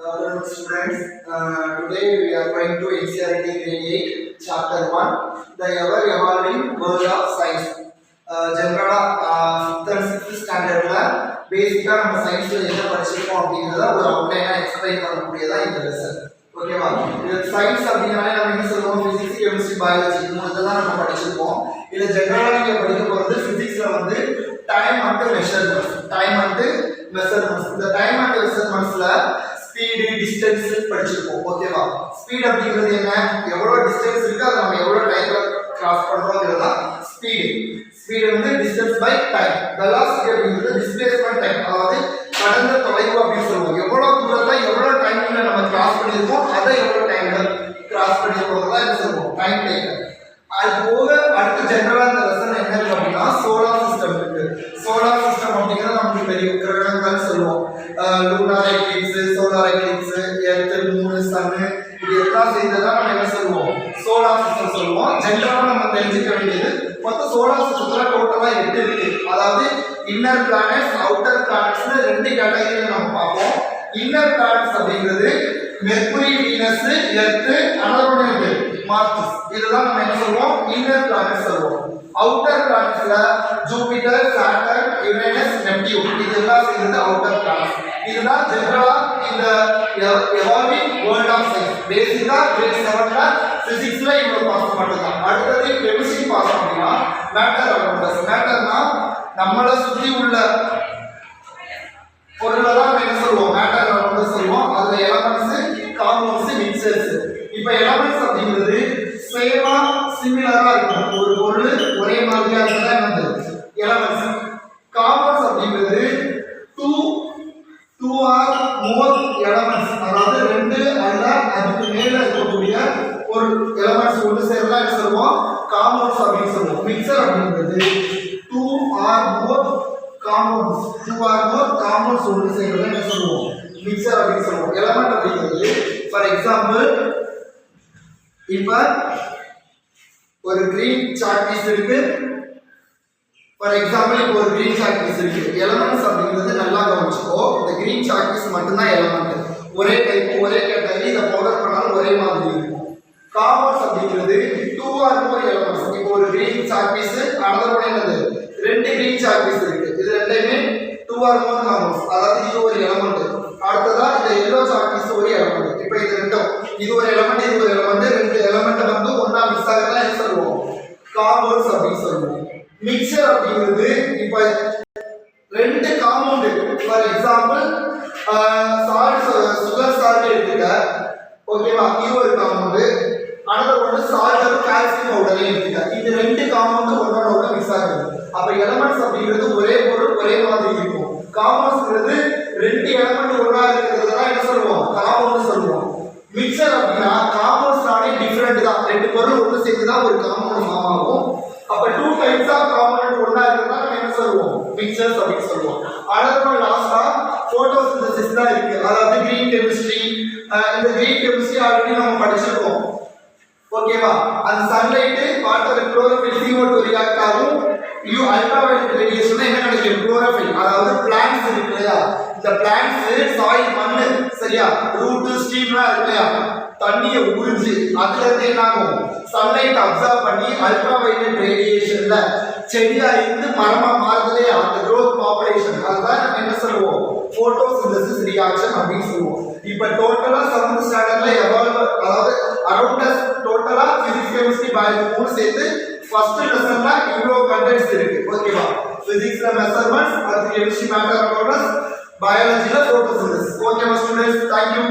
Hello students, today we are going to NCERT Grade 8, Chapter 1, The Ever Evolving World of Science. General 5th and 6th standard பேசிக்கா நம்ம சயின்ஸ்ல என்ன படிச்சிருக்கோம் அப்படிங்கறத ஒரு அவுட்லைனா எக்ஸ்பிளைன் பண்ணக்கூடியதா இந்த லெசன். ஓகேவா? இது சயின்ஸ் அப்படினாலே நம்ம என்ன சொல்லுவோம்? பிசிக்ஸ், கெமிஸ்ட்ரி, பயாலஜி இதெல்லாம் நம்ம படிச்சிருக்கோம். இதுல ஜெனரலா நீங்க படிக்க போறது பிசிக்ஸ்ல வந்து டைம் அண்ட் மெஷர்மென்ட்ஸ். இந்த டைம் அண்ட் மெஷர்மென்ட்ஸ்ல ஸ்பீடு, டிஸ்டன்ஸ் படிச்சிருப்போம். ஓகேவா? ஸ்பீட் அப்படிங்கிறது என்ன? எவ்வளவு டிஸ்டன்ஸ் இருக்கு அதை நம்ம எவ்வளவு டைம்ல கிராஸ் பண்றோம்ங்கறத ஸ்பீடு. ஸ்பீடு வந்து டிஸ்டன்ஸ் பை டைம். வெலாசிட்டி அப்படிங்கிறது டிஸ்பிளேஸ்மென்ட் டைம், அதாவது கடந்த தொலைவு அப்படின்னு சொல்லுவோம். எவ்வளவு தூரத்தை எவ்வளவு டைம்ல நம்ம கிராஸ் பண்ணிருக்கோம் அதை எவ்வளவு டைம்ல கிராஸ் பண்ணிருக்கோம்ன்றத என்ன சொல்லுவோம்? Time taken. அது போக அடுத்த ஜெனரலா இந்த லெசன் என்ன இருக்கு அப்படின்னா சோலார் சிஸ்டம் இருக்கு. சோலார் சிஸ்டம் அப்படிங்கிறது நமக்கு தெரியும், கிரகங்கள் சொல்லுவோம். Lunar eclipse, solar eclipse, earth, moon, sun இது எல்லாம் சேர்ந்ததான் நம்ம என்ன சொல்லுவோம்? சோலார் சிஸ்டம் சொல்லுவோம். ஜெனரலா நம்ம தெரிஞ்சுக்க வேண்டியது மொத்த சோலார் சிஸ்டத்துல டோட்டலா 8 இருக்கு. அதாவது இன்னர் பிளானட்ஸ், அவுட்டர் பிளானட்ஸ்னு ரெண்டு கேட்டகரியில நம்ம பார்ப்போம். இன்னர் பிளானட்ஸ் அப்படிங்கிறது மெர்க்குரி, வீனஸ், எர்த், அனதரோட மார்ஸ். இதெல்லாம் நம்ம என்ன சொல்லுவோம்? இன்னர் பிளானட்ஸ் சொல்லுவோம். அவுட்டர் பிளானட்ஸ்ல ஜூபிட்டர், சாட்டர்ன், யுரேனஸ், நெப்டியூன் இதெல்லாம் சேர்ந்து அவுட்டர் பிளானட்ஸ். இதுதான் ஜெனரலா இந்த எவால்விங் வேர்ல்ட் ஆஃப் சயின்ஸ். பேசிக்கா கிரேட் 7ல பிசிக்ஸ்ல இவ்வளவு பாஸ் மட்டும்தான். அடுத்தது கெமிஸ்ட்ரி பாஸ் அப்படின்னா மேட்டர் அரௌண்ட் அஸ். மேட்டர்னா நம்மள சுத்தி உள்ள பொருளை தான் நம்ம என்ன சொல்லுவோம்? மேட்டர் அரௌண்ட் அஸ் சொல்லுவோம். அதுல எலமெண்ட்ஸ், காம்பவுண்ட்ஸ், மிக்சர்ஸ். இப்போ எலமெண்ட்ஸ் அப்படிங்கிறது சேமா சிமிலரா இருக்கும். ஒரு பொருள் ஒரே மாதிரியா இருந்தா என்னது? எலமெண்ட்ஸ். காம்பவுண்ட்ஸ் அப்படிங்கிறது two or more elements, அதாவது ரெண்டு அல்ல அதுக்கு மேல இருக்கக்கூடிய ஒரு எலிமெண்ட்ஸ் ஒன்று சேர்ந்தா என்ன சொல்லுவோம்? காம்பவுண்ட்ஸ் அப்படின்னு சொல்லுவோம். மிக்சர் அப்படிங்கிறது two or more compounds ஒன்று சேர்ந்தா என்ன சொல்லுவோம்? மிக்சர் அப்படின்னு சொல்லுவோம். எலிமெண்ட் அப்படிங்கிறது ஃபார் எக்ஸாம்பிள் இப்ப ஒரு கிரீன் சாக் பீஸ் இருக்கு. ஃபார் எக்ஸாம்பிள் இப்போ ஒரு கிரீன் சாக் பீஸ் இருக்கு. எலிமெண்ட்ஸ் அப்படிங்கிறது நல்லா கவனிச்சுக்கோ. இந்த கிரீன் சாக் பீஸ் மட்டும்தான் எலிமெண்ட். ஒரே டைப், ஒரே கேட்டகரி. இதை பவுடர் பண்ணாலும் ஒரே மாதிரி இருக்கும். காம்பவுண்ட்ஸ் அப்படிங்கிறது two or more elements. இப்போ ஒரு கிரீன் சாக் பீஸ் அனதரோட என்னது? ரெண்டு கிரீன் சாக் பீஸ் இருக்கு. இது ரெண்டையுமே two or more காம்பவுண்ட்ஸ். அதாவது இது ஒரு எலிமெண்ட். அடுத்ததா இந்த எல்லோ சாக் பீஸ் ஒரு எலிமெண்ட். இப்போ இது ரெண்டும், இது ஒரு எலிமெண்ட், இது ஒரு எலிமெண்ட். ரெண்டு எலிமெண்ட் வந்து ஒண்ணா மிக்ஸ் ஆகுறதா என்ன சொல்லுவோம்? காம்பவுண்ட்ஸ் அப்படின்னு சொல்லுவோம். மிக்சர் அப்படிங்கிறது இப்ப ரெண்டு compound, for example salt, sugar salt எடுத்துக்க. ஓகேவா? இது ஒரு காம்பவுண்ட். அனதர் ஒன்று சால்ட், கால்சியம் பவுடர் எடுத்துக்க. இது ரெண்டு காம்பவுண்ட் ஒன்னோட ஒன்று மிக்ஸ் ஆகுது. அப்ப எலிமெண்ட்ஸ் அப்படிங்கிறது ஒரே பொருள் ஒரே மாதிரி இருக்கும். காம்பவுண்ட்ஸ்ங்கிறது ரெண்டு எலிமெண்ட் ஒன்றா இருக்கிறது தான் என்ன சொல்லுவோம்? காம்பவுண்ட் சொல்லுவோம். மிக்சர் அப்படின்னா காம்பவுண்ட்ஸ்னாலே டிஃபரெண்ட் தான். ரெண்டு பொருள் ஒன்று சேர்ந்து தான் ஒரு காம்பவுண்ட் ஃபார்ம் ஆகும். அப்ப டூ டைப்ஸ் ஆஃப் காம்பவுண்ட் ஒண்ணா இருந்தா நம்ம என்ன சொல்லுவோம்? மிக்சர்ஸ் அப்படி சொல்லுவோம். அடுத்த லாஸ்டா போட்டோசிந்தசிஸ் தான் இருக்கு. அதாவது கிரீன் கெமிஸ்ட்ரி. இந்த கிரீன் கெமிஸ்ட்ரி ஆல்ரெடி நம்ம படிச்சிருக்கோம். ஓகேவா? அந்த sunlight water chlorophyll CO2 react ஆகும். அல்ட்ராவயலட் ரேடியேஷன் என்ன கிடைக்கும்? குளோரோஃபில். அதாவது பிளான்ட்ஸ் இருக்கு இல்லையா? இந்த பிளான்ட்ஸ் சாயில், மண்ணு சரியா, ரூட், ஸ்டீம்லாம் இருக்கு இல்லையா? தண்ணியை உறிஞ்சு அதுல இருந்து என்ன ஆகும்? சன்லைட் அப்சர்வ் பண்ணி அல்ட்ராவயலட் ரேடியேஷன்ல செடியா இருந்து மரமா மாறுதலே அந்த growth பாப்புலேஷன். அதுதான் நம்ம என்ன சொல்லுவோம்? போட்டோசிந்தசிஸ் ரியாக்ஷன் அப்படின்னு சொல்லுவோம். இப்ப டோட்டலா 7th ஸ்டாண்டர்ட்ல எவால்வ், அதாவது அரௌண்ட் அஸ் டோட்டலா பிசிக்ஸ், கெமிஸ்ட்ரி, பயாலஜி மூணு சேர்த்து ஃபர்ஸ்ட் லெசன்ல இவ்வளோ கண்டென்ட்ஸ் இருக்கு. ஓகேவா? பிசிக்ஸ்ல மெஷர்மென்ட்ஸ், அது கெமிஸ்ட்ரி மேட்டர் அரௌண்ட் அஸ், பயாலஜில போட்டோசிந்தசிஸ். ஓகேவா ஸ்டூடண்ட்ஸ்? Thank you.